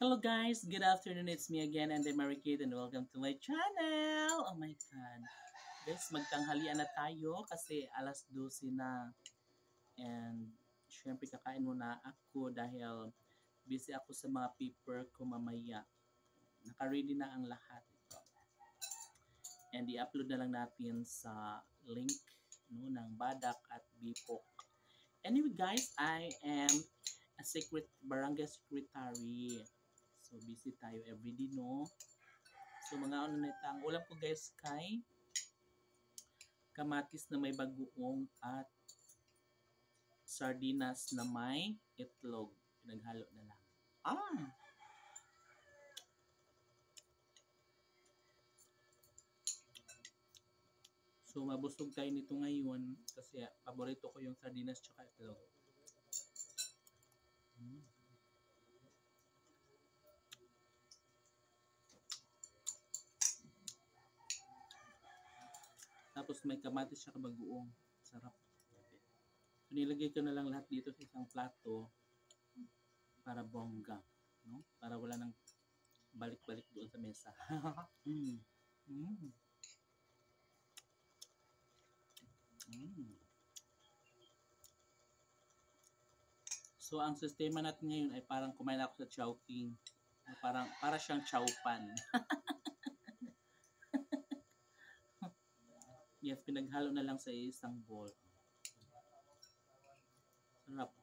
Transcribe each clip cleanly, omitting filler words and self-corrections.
Hello guys, good afternoon. It's me again and I'm Mary Kate and welcome to my channel. Oh my god. Guys, magtanghalian na tayo kasi alas 12 na. And syempre kakain muna ako dahil busy ako sa mga paper ko mamaya. Naka-ready na ang lahat ito. And i-upload na lang natin sa link ng Badak at Bipok. Anyway guys, I am a barangay secretary. So busy tayo everyday, no? So mga ano nito, ang ulam ko guys kay kamatis na may bagoong at sardinas na may itlog. Pinaghalo na lang. So mabusog tayo nito ngayon kasi paborito ko yung sardinas tsaka itlog. Tapos may kamatis tsaka bagoong. Sarap. So nilagay ko na lang lahat dito sa isang plato para bongga, no? Para wala nang balik-balik doon sa mesa. So ang sistema natin ngayon ay parang kumain ako sa Chowking. Para siyang chowpan. Yes, pinaghalo na lang sa isang bowl. Sarap.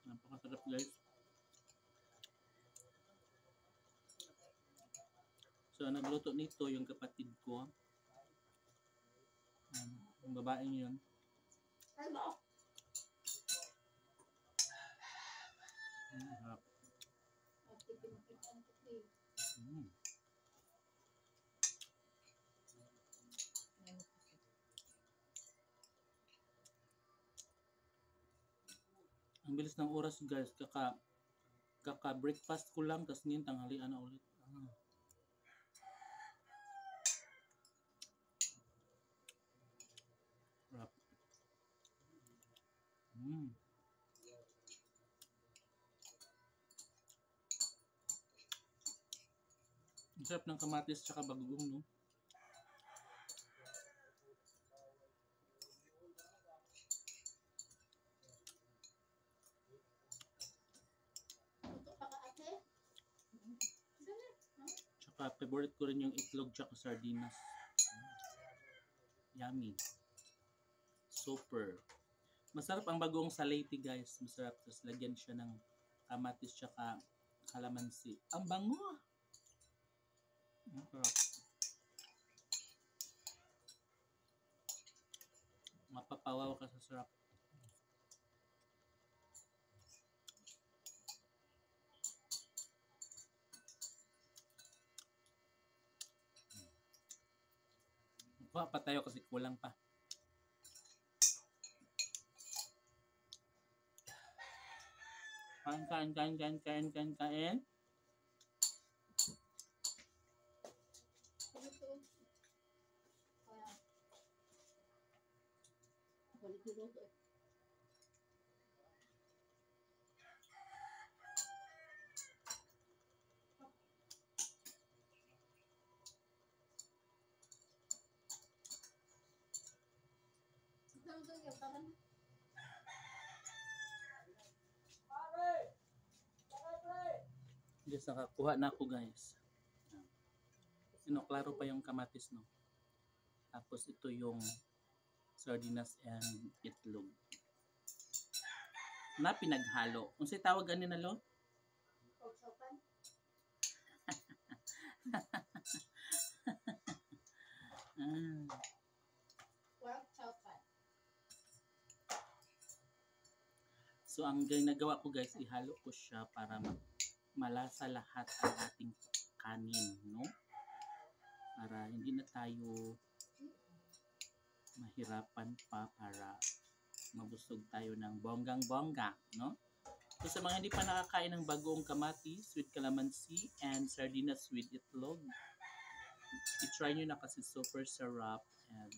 Napakasarap guys. So nagluto nito yung kapatid ko. Yung babaeng yun. Harap. Ang bilis ng oras guys, kaka-breakfast ko lang, tapos ngayon tanghalian na ulit. Harap. Ang sarap ng kamatis tsaka bagoong, no? Tsaka favorite ko rin yung itlog tsaka sardinas. Yummy. Super. Masarap ang bagoong sa Leyte guys. Masarap. Tapos lagyan siya ng kamatis tsaka kalamansi. Ang bango! Masarap. Mapapawaw ka sa sarap. Kuha pa tayo kasi kulang pa. Kain. Yes, nakakuha na ako guys. Klaro pa yung kamatis, no? Tapos ito yung sardinas and itlog na pinaghalo. Kung sa'y tawag ganin na lo? So ang ginagawa ko guys, ihalo ko siya para malasa lahat ang ating kanin, no? Para hindi na tayo mahirapan pa para mabusog tayo ng bonggang-bongga, no? So sa mga hindi pa nakakain ng bagoong kamatis with calamansi and sardinas with itlog, i-try nyo na kasi super sarap and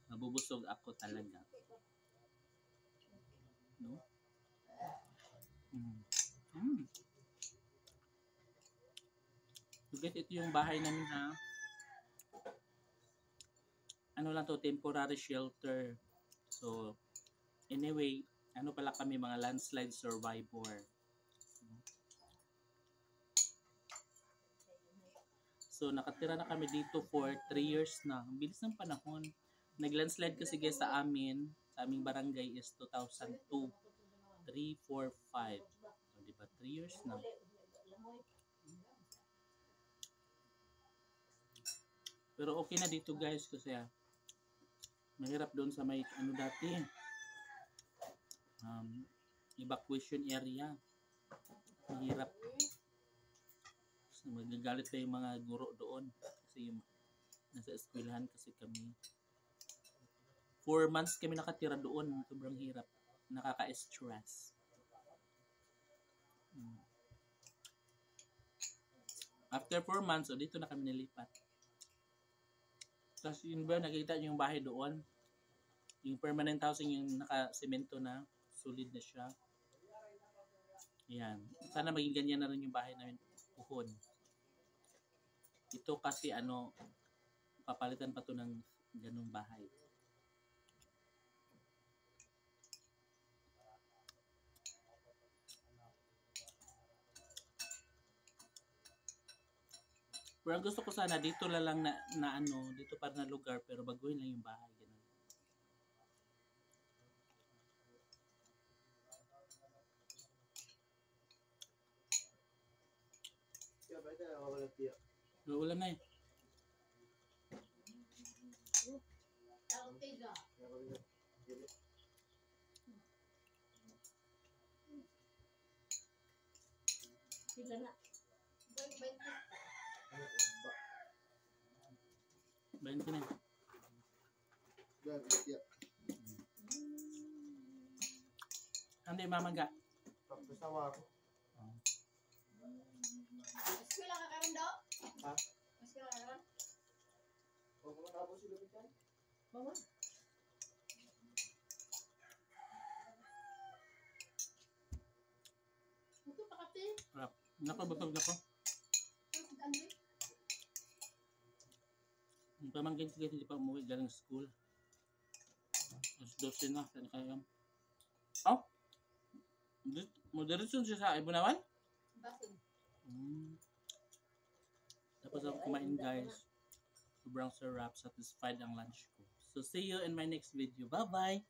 mabubusog ako talaga. No? Mm. Mm. So guys, ito yung bahay namin ha. Ano lang to, temporary shelter. So, anyway, ano pala kami, mga landslide survivor. So, nakatira na kami dito for 3 years na. Ang bilis ng panahon. Nag-landslide kasi guys sa amin, sa aming barangay is 2002. 3, 4, 5. So, diba? 3 years na. Pero okay na dito guys kasi mahirap doon sa may ano dati evacuation area. Mahirap. So, magagalit pa yung mga guro doon kasi yung nasa eskwelahan kasi kami. 4 months kami nakatira doon. Sobrang hirap. Nakaka-stress. After 4 months, dito na kami nilipat. Tapos yun ba, nakita niyo yung bahay doon? Yung permanent housing, yung naka-semento na, solid na siya. Ayan. Sana maging ganyan na rin yung bahay namin. Puhon. Ito kasi papalitan pa to ng ganung bahay. Pero ang gusto ko sana dito lang na dito para na lugar pero baguhin lang yung bahay. Ganun. Ulam na eh. Sila na. 20 na. Hindi mamaga. Pagkasawa ko. Eskwela ka karon daw? Ha? Eskwela ka karon? Huwag mo natapos sila dyan. Mama? Ito pa kati. Nako, butog na ko. Ang pamangkin ko hindi pa umuwi galing school. Mas 12 na. Saan kayo? Oh! Moderation siya sa Ibunawan? Basin. Tapos ako kumain guys. Sobrang sarap. Satisfied ang lunch ko. So see you in my next video. Bye-bye!